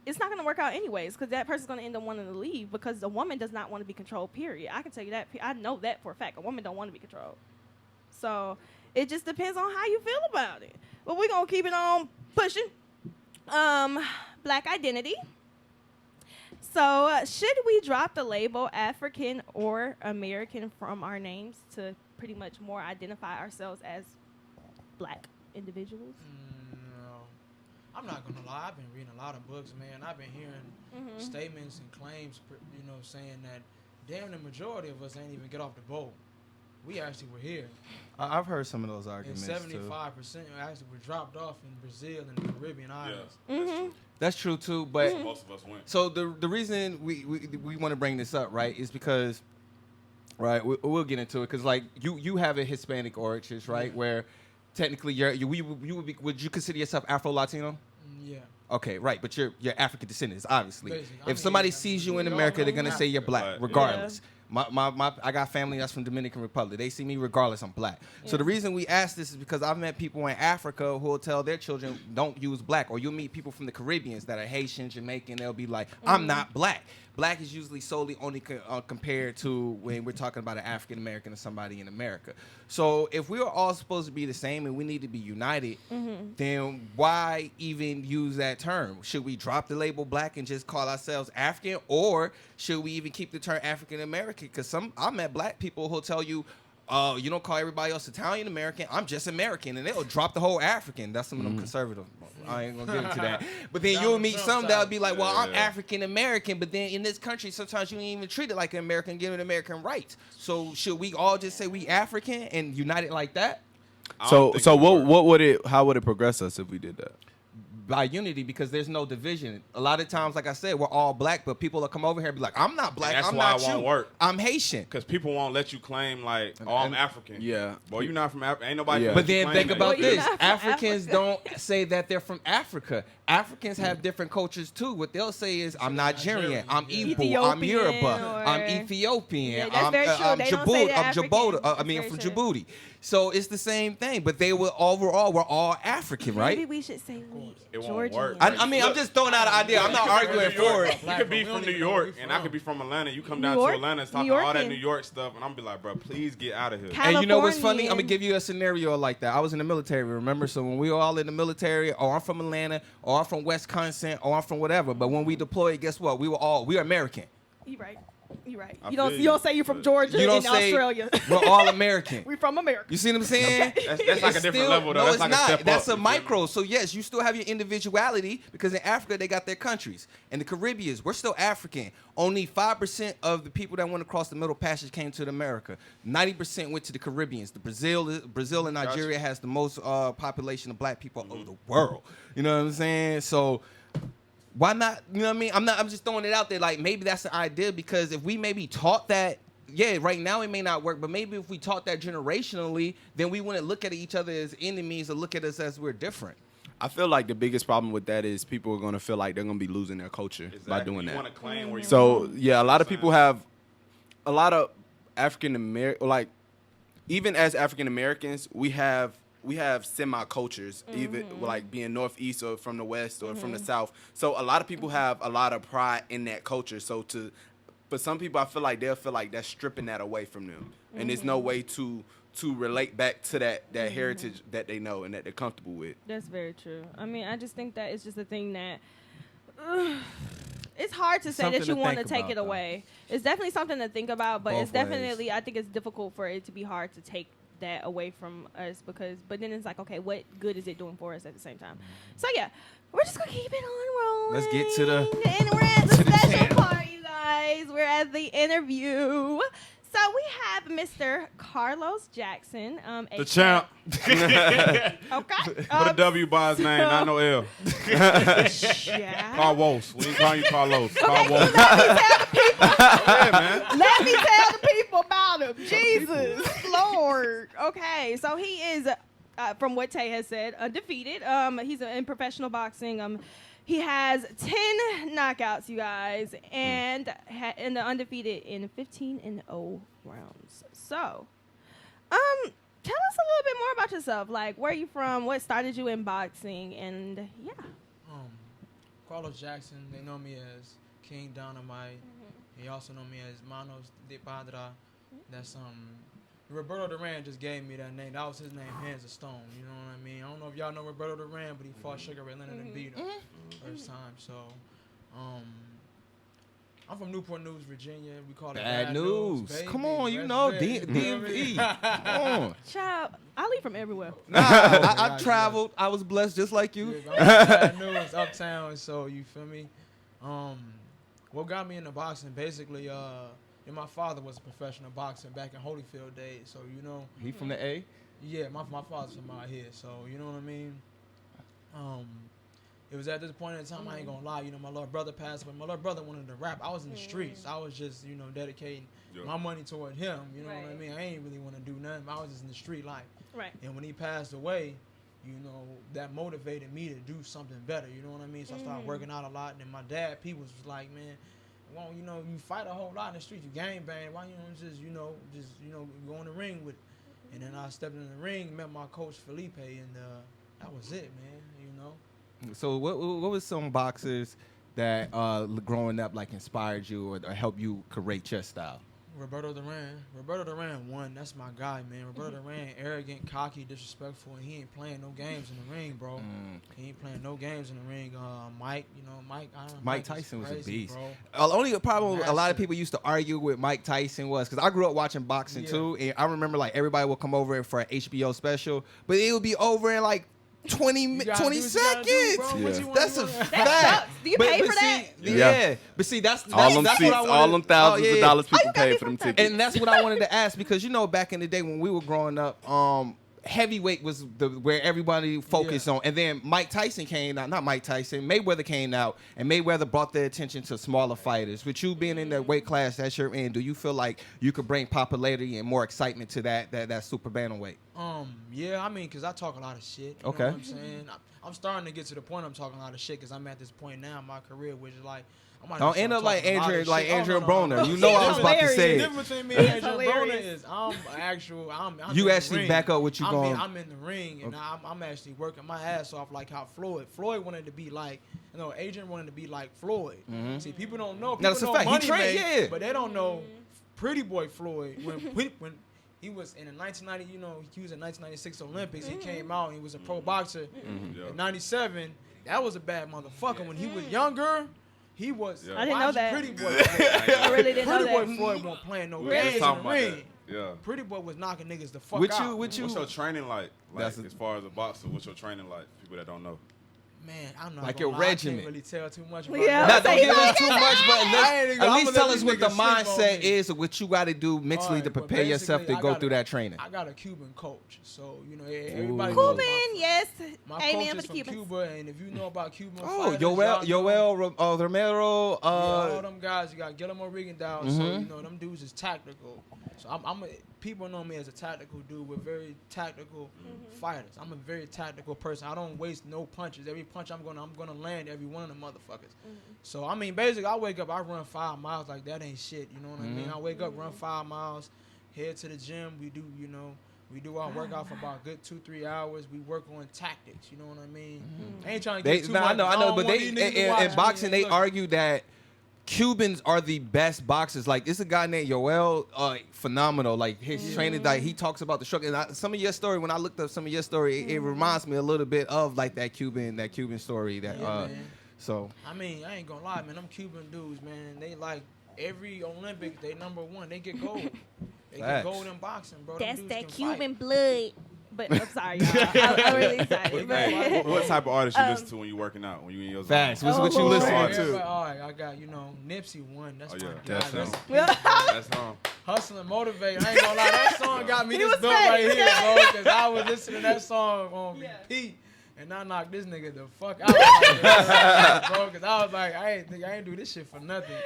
S1: it's not going to work out anyways, because that person's going to end up wanting to leave, because a woman does not want to be controlled, period. I can tell you that. I know that for a fact. A woman don't want to be controlled. So it just depends on how you feel about it. But we're going to keep it on pushing. Black identity. So should we drop the label African or American from our names to pretty much more identify ourselves as black individuals?
S5: I'm not gonna lie. I've been reading a lot of books, man. I've been hearing statements and claims, saying that damn the majority of us ain't even get off the boat. We actually were here.
S3: I've heard some of those arguments
S5: and 75% actually were dropped off in Brazil and the Caribbean islands.
S3: That's true too, but
S4: most of us went.
S3: So the reason we want to bring this up, right, is because, right, we'll get into it, because like you have a Hispanic origins, right, where technically would you consider yourself Afro-Latino?
S5: Yeah.
S3: Okay, right, but you're African descendants, obviously.
S5: Basically.
S3: If somebody sees you in America, they're gonna say you're black, regardless.
S1: Yeah.
S3: I got family that's from Dominican Republic. They see me regardless, I'm black. So the reason we ask this is because I've met people in Africa who will tell their children don't use black, or you'll meet people from the Caribbeans that are Haitian, Jamaican. They'll be like, I'm not black. Black is usually solely only compared to when we're talking about an African American or somebody in America. So if we are all supposed to be the same and we need to be united, then why even use that term? Should we drop the label black and just call ourselves African, or should we even keep the term African American? Because I met black people who'll tell you, you don't call everybody else Italian American, I'm just American, and they'll drop the whole African. That's some of them conservative. I ain't gonna get into that. But then you'll meet some that'll be like, well, I'm African American, but then in this country, sometimes you ain't even treat it like an American, give it American rights. So should we all just say we African and unite it like that?
S2: So how would it progress us if we did that?
S3: By unity, because there's no division. A lot of times, like I said, we're all black, but people will come over here and be like, I'm not black,
S4: And that's
S3: I'm
S4: why
S3: not
S4: it won't
S3: you.
S4: work.
S3: I'm Haitian.
S4: Because people won't let you claim like, oh, I'm African.
S2: Yeah.
S4: Boy, you're not from Africa. Ain't nobody.
S2: Yeah.
S3: But then think about
S1: Well, you're
S3: this.
S1: not from
S3: Africans
S1: Africa.
S3: don't say that they're from Africa. Africans have different cultures too. What they'll say is, I'm Nigerian, I'm Igbo, I'm Yoruba, I'm Ethiopian,
S1: Yeah, that's very true.
S3: I'm
S1: They don't say
S3: Djibouti,
S1: they're
S3: I'm
S1: African.
S3: Djibouti,
S1: That's
S3: I'm
S1: very
S3: from
S1: true.
S3: Djibouti. So it's the same thing, but they will overall, we're all African, right?
S1: Maybe we should say we
S4: It won't
S1: Georgian.
S4: work.
S3: I mean, I'm just throwing out an idea. I'm not arguing for it.
S4: You could be from New York, and I could be from Atlanta. You come down
S1: New York?
S4: to Atlanta and talk
S1: New
S4: all that
S1: York
S4: New York stuff, and I'm be like, bro, please get out of here.
S3: And you know what's funny? I'm
S1: Californian.
S3: gonna give you a scenario like that. I was in the military, remember? So when we were all in the military, or I'm from Atlanta, or I'm from Wisconsin, or I'm from whatever. But when we deployed, guess what? We're American.
S1: You right. You right.
S4: I
S1: You don't
S4: feel you.
S1: say you're from Georgia
S3: You don't
S1: in
S3: say
S1: Australia.
S3: we're all American.
S1: We from America.
S3: You see what I'm saying?
S4: That's like a
S3: It's
S4: different level, though.
S3: No,
S4: That's
S3: it's
S4: like a
S3: not.
S4: step
S3: That's
S4: up,
S3: a
S4: you feel me?
S3: micro. So yes, you still have your individuality, because in Africa they got their countries. And the Caribbeans, we're still African. Only 5% of the people that went across the Middle Passage came to America. 90% went to the Caribbeans. Brazil and Nigeria has the most population of black people of the world. You know what I'm saying? So why not? You know what I mean? I'm just throwing it out there. Like, maybe that's the idea, because if we maybe taught that, yeah, right now it may not work, but maybe if we taught that generationally, then we wouldn't look at each other as enemies or look at us as we're different.
S2: I feel like the biggest problem with that is people are going to feel like they're going to be losing their culture by doing
S4: You
S2: that.
S4: want to claim where you
S2: So
S4: from.
S2: yeah, a lot of people have a lot of African American, like even as African Americans, we have we have semi-cultures, even like being Northeast or from the West or from the South. So a lot of people have a lot of pride in that culture. But some people, I feel like they'll feel like that's stripping that away from them. And there's no way to relate back to that heritage that they know and that they're comfortable with.
S1: That's very true. I mean, I just think that it's just a thing that it's hard to say
S3: Something
S1: that you
S3: to
S1: want to
S3: think
S1: take
S3: about,
S1: it
S3: though.
S1: away. It's definitely something to think about, but
S3: Both
S1: it's definitely, I think it's difficult for it to be hard to take that away from us but then it's like, okay, what good is it doing for us at the same time? So yeah, we're just gonna keep it on rolling.
S3: Let's get to the
S1: and we're at the
S3: to the
S1: special
S3: champ.
S1: part, you guys. We're at the interview. So we have Mr. Carlos Jackson,
S4: The champ.
S1: Okay.
S4: Put a W by his name, not no L.
S1: Yeah.
S4: Carlos. We ain't calling you Carlos.
S1: Okay,
S4: Carlos.
S1: let
S4: Yeah, man.
S1: me tell the people about him. Jesus Lord. Okay, so he is, from what Tay has said, undefeated. He's in professional boxing. He has 10 knockouts, you guys, and the undefeated in 15-0 rounds. So, tell us a little bit more about yourself. Like, where are you from? What started you in boxing? And yeah.
S5: Carlos Jackson, they know me as King Dynamite. They also know me as Manos de Padra. That's Roberto Duran just gave me that name. That was his name, Hands of Stone. You know what I mean? I don't know if y'all know Roberto Duran, but he fought Sugar Ray Leonard and beat him first time. So, I'm from Newport News, Virginia. We call it
S3: Bad news.
S5: baby.
S3: Come on, you
S5: That's
S3: know,
S5: big.
S3: DMV. Come on.
S1: Child, I leave from everywhere.
S3: Nah, I traveled. I was blessed just like you.
S5: Yeah, Bad News, uptown. So you feel me? What got me into boxing? Basically, my father was a professional boxer back in Holyfield days. So you know,
S3: He from the A?
S5: yeah, my father's from out here. So you know what I mean? It was at this point in time, I ain't gonna lie, you know, my little brother passed, but my little brother wanted to rap. I was in the streets. I was just, you know, dedicating my money toward him. You know what I mean? I ain't really want to do nothing. I was just in the street life.
S1: Right.
S5: And when he passed away, you know, that motivated me to do something better. You know what I mean? So I started working out a lot. And my dad, people was like, man, well, you know, you fight a whole lot in the streets. You gang bang. Why you don't just go in the ring with it? And then I stepped in the ring, met my coach Felipe, and that was it, man. You know.
S3: So what was some boxers that growing up like inspired you or helped you create your style?
S5: Roberto Duran won. That's my guy, man. Roberto Duran, arrogant, cocky, disrespectful, and he ain't playing no games in the ring, bro. He ain't playing no games in the ring. Mike
S3: Tyson was
S5: crazy,
S3: a beast.
S5: bro.
S3: The only problem a lot
S5: Master.
S3: of people used to argue with Mike Tyson was because I grew up watching boxing too, and I remember like everybody would come over for an HBO special, but it would be over in like 20 seconds. That's a fact.
S1: Do you pay for that?
S3: Yeah. But see, that's
S2: All them
S3: that's
S2: seats,
S3: what I wanted.
S2: all them thousands of dollars people
S1: you got
S2: pay
S1: me
S2: for them
S1: fucked up.
S2: tickets.
S3: And that's what I wanted to ask because you know back in the day when we were growing up, heavyweight was where everybody focused on, and then Mike Tyson came out. Not Mike Tyson, Mayweather came out, and Mayweather brought the attention to smaller fighters. With you being in the weight class that you're in, do you feel like you could bring popularity and more excitement to that super bantamweight?
S5: Yeah, I mean, because I talk a lot of shit. You know what I'm saying? I'm starting to get to the point I'm talking a lot of shit because I'm at this point now in my career, which is like,
S3: Don't end up like Andrew Broner.
S1: no.
S3: You know I was about to
S1: Hilarious.
S3: say
S5: The
S3: it.
S5: difference between me and Andrew
S1: hilarious.
S5: Broner is I'm
S3: You
S5: in the
S3: actually
S5: ring.
S3: back up what you going.
S5: I'm in the ring and I'm actually working my ass off like how Floyd wanted to be like, you know, Adrian wanted to be like Floyd. See, people don't know. People
S3: That's a
S5: know
S3: fact. He
S5: Money
S3: trained,
S5: Made,
S3: yeah.
S5: but they don't know Pretty Boy Floyd when he was in the 1990, you know, he was in 1996 Olympics. He came out and he was a pro boxer. In 97, that was a bad motherfucker. When he was younger, he was.
S1: I didn't know that.
S5: Pretty Boy.
S1: I really didn't know
S5: Pretty Boy
S1: that.
S5: Floyd won't playing no
S1: Really?
S5: games in
S4: Talking
S5: the
S4: about
S5: ring.
S4: that. Yeah.
S5: Pretty Boy was knocking niggas the fuck
S3: With
S5: out.
S3: you,
S4: What's your training like?
S3: That's
S4: As far as a boxer, what's your training like? People that don't know.
S5: Man, I'm not
S3: Like
S5: gonna
S3: your
S5: lie,
S3: regiment.
S5: I can't really tell too much about
S1: Yeah.
S5: that.
S3: Now, don't give us too much, but
S5: I ain't
S3: at
S5: I'ma
S3: least
S5: let
S3: tell
S5: these
S3: us what the
S5: niggas sleep on
S3: mindset
S5: me.
S3: is of what you got to do mentally
S5: Alright,
S3: to
S5: but
S3: prepare yourself to
S5: basically,
S3: go
S5: I
S3: through that training.
S5: I got a Cuban coach, so you know everybody
S1: Cuban,
S5: knows my
S1: yes.
S5: coach
S1: Amen
S5: is
S1: for the
S5: from
S1: Cubans.
S5: Cuba, and if you know about Cuban
S3: Oh,
S5: fighters, y'all know-
S3: Yoel Romero.
S5: all them guys, you got Guillermo Rigondeaux, so you know them dudes is tactical. So people know me as a tactical dude. We're very tactical fighters. I'm a very tactical person. I don't waste no punches. Every punch I'm gonna land every one of them motherfuckers. So I mean, basically, I wake up, I run 5 miles like that ain't shit. You know what I mean? I wake up, run 5 miles, head to the gym. We do, you know, We do our workout for about a good 2-3 hours. We work on tactics. You know what I mean? I ain't trying to get too much.
S3: I know, but they in boxing they
S5: look,
S3: argue that Cubans are the best boxers. Like, it's a guy named Yoel, phenomenal. Like, his training, like, he talks about the struggle. And some of your story, when I looked up some of your story, it reminds me a little bit of like that Cuban story. So
S5: I mean, I ain't gonna lie, man. Them Cuban dudes, man, they like every Olympic, they #1. They get gold. They get gold in boxing, bro.
S1: That's that Cuban
S5: fight.
S1: blood. But I'm sorry, y'all. I'm really excited.
S4: Hey, what type of artist you listen to when you working out? When you in your zone?
S3: Facts. What's what you listen to?
S5: All right, I got Nipsey one. That's my guy.
S4: That's him.
S5: Hustle and Motivate. I ain't gonna lie, that song got me this built right here, bro. Because I was listening to that song on repeat. And I knocked this nigga the fuck out, bro. Because I was like, I ain't do this shit for nothing.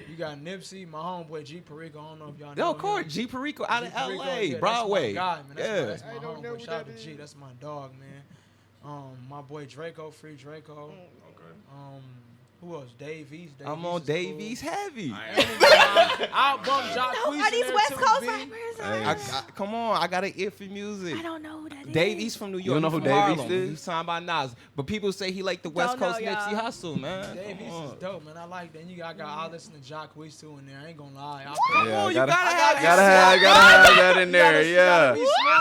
S5: You got Nipsey, my homeboy G Perico. I don't know if y'all know.
S3: Of course, G Perico out of LA,
S5: Broadway.
S3: Broadway.
S5: That's my homeboy. Shout out to G. That's my dog, man. My boy Draco, Free Draco.
S4: Okay.
S5: Who else? Dave East.
S3: I'm on Dave East heavy.
S5: I'll bump Jacquees.
S1: Are these West Coast rappers?
S3: Come on, I got an ear for music.
S1: I don't know who that is.
S3: Dave East from New York.
S2: You don't know who Dave East is?
S3: He's signed by Nas. But people say he like the West Coast Nipsey Hussle, man.
S5: Dave East is dope, man. I like that. I got listen to Jacquees too in there. I ain't gonna lie.
S2: Yeah,
S3: gotta
S2: have that in there. Yeah.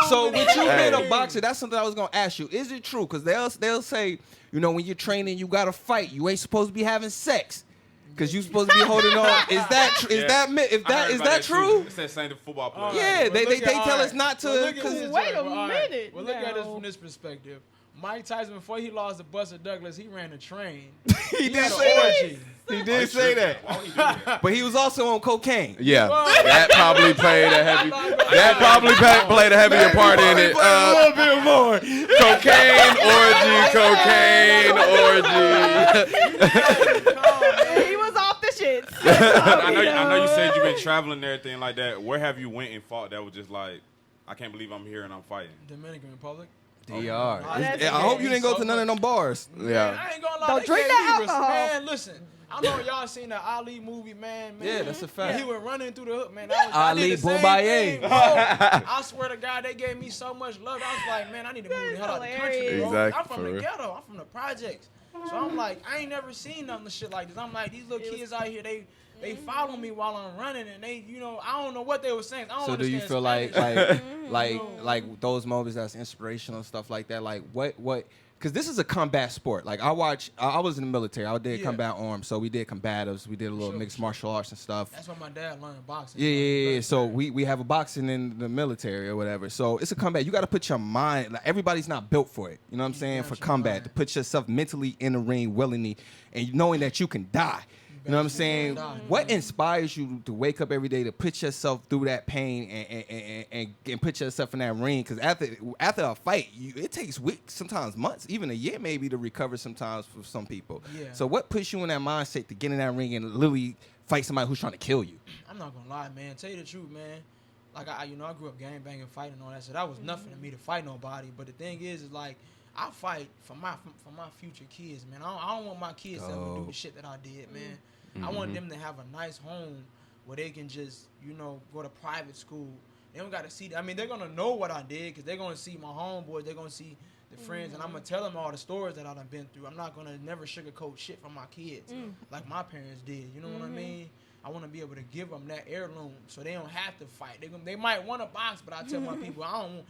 S3: So with you being a boxer, that's something I was gonna ask you. Is it true? Because they'll say, when you're training, you gotta fight. You ain't supposed to be having sex. Cause you supposed to be holding on. Is that true? Is that true?
S4: It says same football player.
S3: Yeah, they tell us not to.
S1: Wait a minute.
S5: Well, look at this from this perspective. Mike Tyson, before he lost to Buster Douglas, he ran a train.
S3: He did say that. He did say that.
S4: Why would he do that?
S3: But he was also on cocaine.
S2: Yeah, that probably played a heavy. That probably played a heavier part in it.
S3: A little bit more.
S2: Cocaine orgy.
S1: He was off the shits.
S4: I know you said you've been traveling and everything like that. Where have you went and fought that was just like, I can't believe I'm here and I'm fighting?
S5: Dominican Republic.
S3: DR. I
S1: that's
S3: hope you didn't go to none of them bars.
S5: Man,
S2: Yeah.
S5: I ain't gonna lie.
S1: Don't drink that alcohol.
S5: Man, listen. I know y'all seen the Ali movie, man.
S3: Yeah, that's a fact.
S5: He was running through the hook, man.
S3: Ali Boumbaye.
S5: I swear to God, they gave me so much love. I was like, man, I need to move the hell out of the country, bro.
S2: Exactly,
S5: I'm from the ghetto. I'm from the projects. So I'm like, I ain't never seen nothing shit like this. I'm like, these little kids out here, they follow me while I'm running, and they, I don't know what they were saying. I don't
S3: So do you feel
S5: Spanish.
S3: like those moments that's inspirational and stuff like that? Like what? Because this is a combat sport. Like I was in the military. I did combat arms, so we did combatives. We did a little mixed martial arts and stuff.
S5: That's what my dad learned boxing.
S3: Yeah. So we have a boxing in the military or whatever. So it's a combat. You got to put your mind. Like everybody's not built for it. You know what I'm saying? For combat, to put yourself mentally in the ring willingly, and knowing that you can die. You know what I'm saying? What inspires you to wake up every day to put yourself through that pain and put yourself in that ring? Because after a fight, it takes weeks, sometimes months, even a year maybe to recover sometimes for some people.
S5: Yeah.
S3: So what puts you in that mindset to get in that ring and literally fight somebody who's trying to kill you?
S5: I'm not gonna lie, man. Tell you the truth, man. Like I grew up gang banging, fighting, and all that. So that was nothing to me to fight nobody. But the thing is like I fight for my future kids, man. I don't want my kids to ever do the shit that I did, man. I want them to have a nice home where they can just, go to private school. They don't got to see. I mean, they're gonna know what I did because they're gonna see my homeboys. They're gonna see the friends, and I'm gonna tell them all the stories that I've been through. I'm not gonna never sugarcoat shit from my kids like my parents did. You know what I mean? I want to be able to give them that heirloom so they don't have to fight. They might want to box, but I tell my people I don't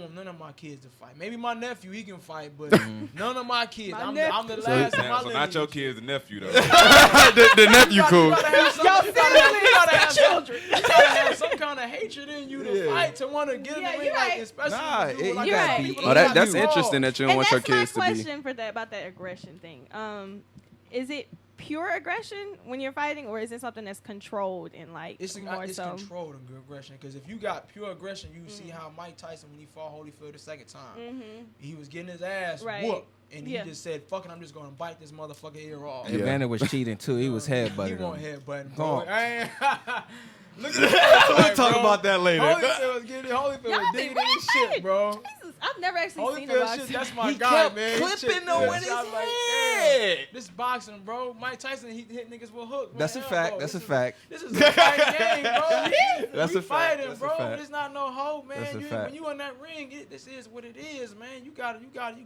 S5: want none of my kids to fight. Maybe my nephew, he can fight, but none of my kids. I'm the last of my
S4: So
S5: lineage.
S4: not your kids, the nephew though.
S2: the nephew cool.
S5: You gotta have some kind of hatred in you to fight, to want to get in the ring, like, especially
S1: You're right.
S5: people
S2: Oh,
S5: like
S2: that's
S5: you.
S2: interesting that you don't
S1: And
S2: want your
S1: that's my
S2: kids to be.
S1: question about that aggression thing. Is it pure aggression when you're fighting, or is it something that's controlled and like
S5: It's
S1: more so?
S5: controlled aggression, because if you got pure aggression, you see how Mike Tyson, when he fought Holyfield the second time, he was getting his ass whooped, and he just said, "Fuck it, I'm just gonna bite this motherfucker ear off."
S3: Evander was cheating too. He was headbutting.
S5: He won't headbutting.
S3: Go on.
S5: Look
S3: We'll
S5: at
S3: talk about that later.
S5: Holyfield was getting Holyfield
S1: Y'all
S5: was
S1: be
S5: digging in his shit,
S1: right.
S5: bro.
S1: Jesus, I've never actually seen a
S5: Holyfield
S1: boxing.
S5: shit, that's my
S3: He
S5: guy,
S3: kept
S5: man.
S3: clipping them with his head.
S5: This boxing, bro. Mike Tyson, he hit niggas with hooks.
S3: That's a fact. That's a fact.
S5: This is a fight game, bro.
S3: That's
S5: we
S3: a fact.
S5: fighting,
S3: That's a
S5: bro.
S3: fact.
S5: It's not no hope, man.
S3: That's a
S5: You,
S3: fact.
S5: when you in that ring, this is what it is, man. You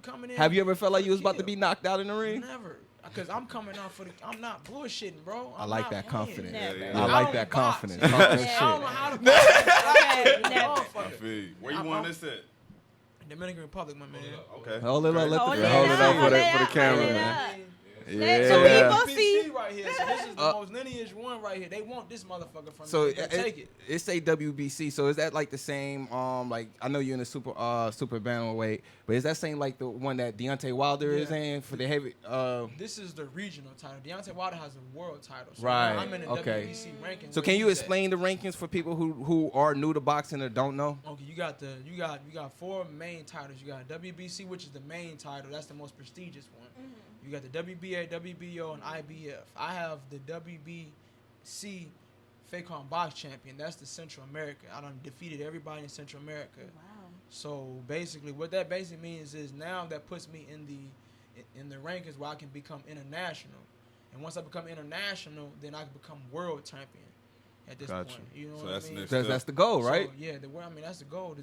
S5: coming in.
S3: Have you ever felt like you was about to
S5: kill.
S3: be knocked out in the ring?
S5: Never. Because I'm coming out I'm not bullshitting, bro.
S3: I like that confidence.
S1: Never.
S4: Yeah,
S3: I
S4: yeah.
S3: like
S5: don't
S3: that
S5: box.
S3: confidence.
S1: Yeah.
S3: Talk that
S5: I don't know
S3: shit.
S5: how to box.
S1: Okay, never.
S4: I
S5: Motherfucker.
S4: feel you. Where you want this at?
S5: Dominican Republic, my man.
S4: Okay.
S3: Hold it up. Let
S1: Hold
S3: the
S1: it
S3: hold it
S1: up,
S3: up
S1: hold it
S3: for the
S1: up,
S3: camera,
S1: hold it
S3: man.
S1: up. So
S3: Yeah.
S1: people see.
S5: WBC right here. So this is the most lineage one right here. They want this motherfucker from
S3: So
S5: me. They take it.
S3: it say WBC. So is that like the same? Like I know you're in the super bantamweight, but is that same like the one that Deontay Wilder is in for the heavy?
S5: This is the regional title. Deontay Wilder has a world title. So
S3: Right.
S5: I'm in the
S3: Okay.
S5: WBC ranking.
S3: So
S5: where
S3: can you
S5: he's at.
S3: explain the rankings for people who are new to boxing or don't know?
S5: Okay, you got four main titles. You got WBC, which is the main title. That's the most prestigious one. You got the WBA, WBO, and IBF. I have the WBC Fake-On Box Champion. That's the Central America. I done defeated everybody in Central America.
S1: Wow.
S5: So basically, what that basically means is now that puts me in the rankings where I can become international. And once I become international, then I can become world champion. At this
S3: Gotcha.
S5: point, you know
S4: So
S5: what
S4: that's
S5: I mean?
S4: next
S3: That's the goal, right?
S5: So, yeah, I mean that's the goal. The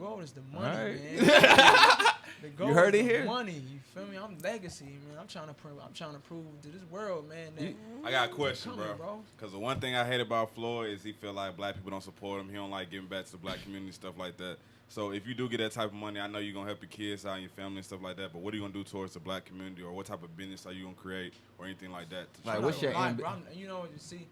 S5: goal is the money,
S3: Right.
S5: man. The goal
S3: You heard
S5: is
S3: it
S5: the
S3: here.
S5: money. You feel me? I'm legacy, man. I'm trying to prove to this world, man. That
S4: I got a question,
S5: coming,
S4: bro. Because the one thing I hate about Floyd is he feel like black people don't support him. He don't like giving back to the black community, stuff like that. So if you do get that type of money, I know you're going to help your kids out and your family and stuff like that, but what are you going to do towards the black community, or what type of business are you going to create or anything like that? To
S3: Like,
S4: try
S3: what's
S4: to-
S3: your
S5: Right, bro, you know, you see,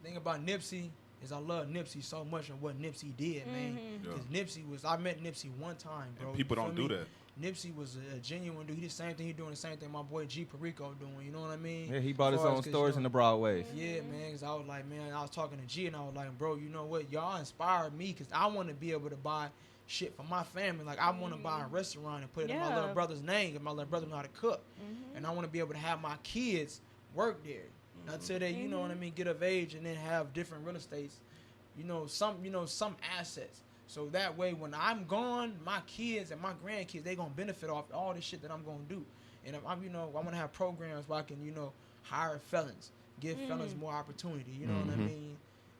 S5: the thing about Nipsey is I love Nipsey so much and what Nipsey did, man.
S4: Yeah.
S5: Because I met Nipsey one time, bro.
S4: And people
S5: You
S4: don't
S5: feel
S4: do
S5: me?
S4: that.
S5: Nipsey was a genuine dude. He did the same thing. He doing the same thing my boy G Perico doing. You know what I mean?
S3: Yeah, he bought his
S5: As far
S3: own
S5: as, 'cause,
S3: stores
S5: you
S3: in
S5: know,
S3: the Broadways.
S5: Yeah, man. Because I was like, man, I was talking to G and I was like, bro, you know what? Y'all inspired me because I want to be able to buy shit for my family. Like, I want to buy a restaurant and put it in my little brother's name because my little brother know how to cook. And I want to be able to have my kids work there. Until they, you know what I mean, get of age and then have different real estates. Some assets. So that way, when I'm gone, my kids and my grandkids, they gonna benefit off all this shit that I'm gonna do. And if I'm, I want to have programs where I can, hire felons, give felons more opportunity. You know what I mean?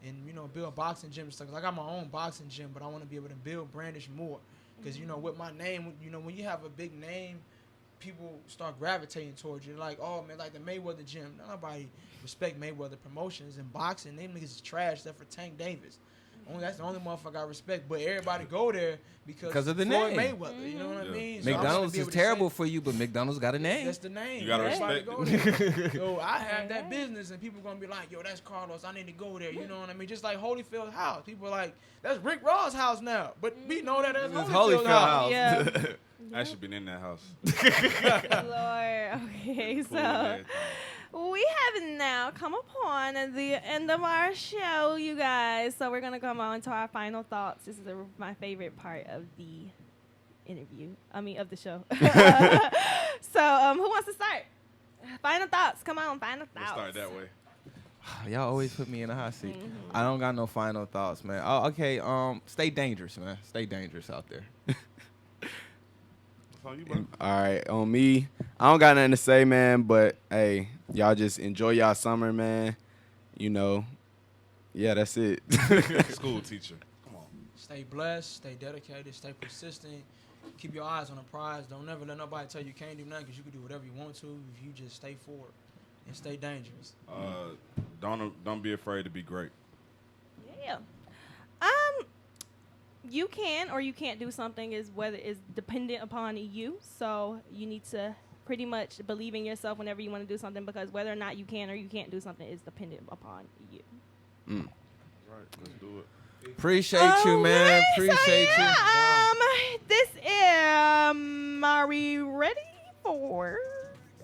S5: And build boxing gyms and stuff. 'Cause I got my own boxing gym, but I want to be able to build brandish more. Because with my name, when you have a big name, people start gravitating towards you. Like, oh man, like the Mayweather gym. Nobody respect Mayweather Promotions and boxing. Them niggas is trash except for Tank Davis. That's the only motherfucker I respect. But everybody go there because
S3: of the
S5: Floyd
S3: name.
S5: Mayweather. You know what I
S4: Yeah.
S5: mean? So I wanna
S3: McDonald's
S5: be
S3: is
S5: able to
S3: terrible
S5: say-
S3: for you, but McDonald's got a name.
S5: That's the name.
S4: You gotta
S5: Everybody
S4: respect
S5: go
S4: it.
S5: there. So I have that business, and people gonna be like, "Yo, that's Carlos. I need to go there." You know what I mean? Just like Holyfield's house. People are like, "That's Rick Ross' house now," but we know that as
S3: It's
S5: Holyfield's house.
S1: Yeah.
S4: I should been in that house.
S1: Lord. Okay,
S4: Cool, man.
S1: so we have now come upon the end of our show, you guys. So we're gonna come on to our final thoughts. This is my favorite part of the interview. Of the show. So who wants to start? Final thoughts. Come on, final thoughts.
S4: Let's start that way.
S3: Y'all always put me in a hot seat. I don't got no final thoughts, man. Oh, okay. Stay dangerous, man. Stay dangerous out there.
S4: It's on you, bro.
S2: All right, on me, I don't got nothing to say, man. But hey, y'all just enjoy y'all summer, man. Yeah, that's it.
S4: School teacher. Come on.
S5: Stay blessed, stay dedicated, stay persistent. Keep your eyes on the prize. Don't never let nobody tell you can't do nothing because you can do whatever you want to if you just stay forward and stay dangerous.
S4: Don't be afraid to be great.
S1: Yeah. You can or you can't do something is whether it's dependent upon you. So you need to pretty much believe in yourself whenever you want to do something, because whether or not you can or you can't do something is dependent upon you.
S4: Right. Let's do it.
S3: Appreciate you, man. Appreciate you.
S1: This is. Are we ready for?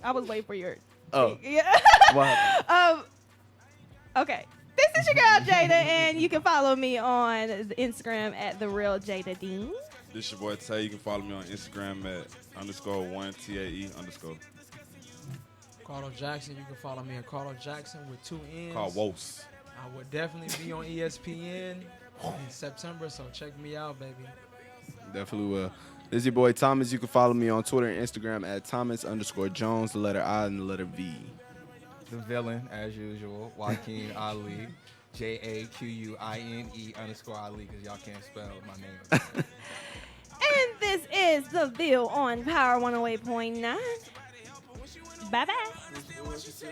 S1: I was waiting for your.
S3: Oh.
S1: Yeah.
S3: What?
S1: Okay. This is your girl Jada, and you can follow me on Instagram at @TheRealJadaDean.
S4: This your boy Tay. You can follow me on Instagram at _1TAE_.
S5: Carlos Jackson, you can follow me at Carlos Jackson with 2 N's.
S4: Called Wos.
S5: I would definitely be on ESPN in September, so check me out, baby.
S2: Definitely will. This is your boy Thomas. You can follow me on Twitter and Instagram at Thomas_Jones, the letter I and the letter V.
S3: The villain, as usual, Joaquin Ali, JAQUINE _Ali, because y'all can't spell my name.
S1: And this is the Vill on Power 108.9. Bye-bye.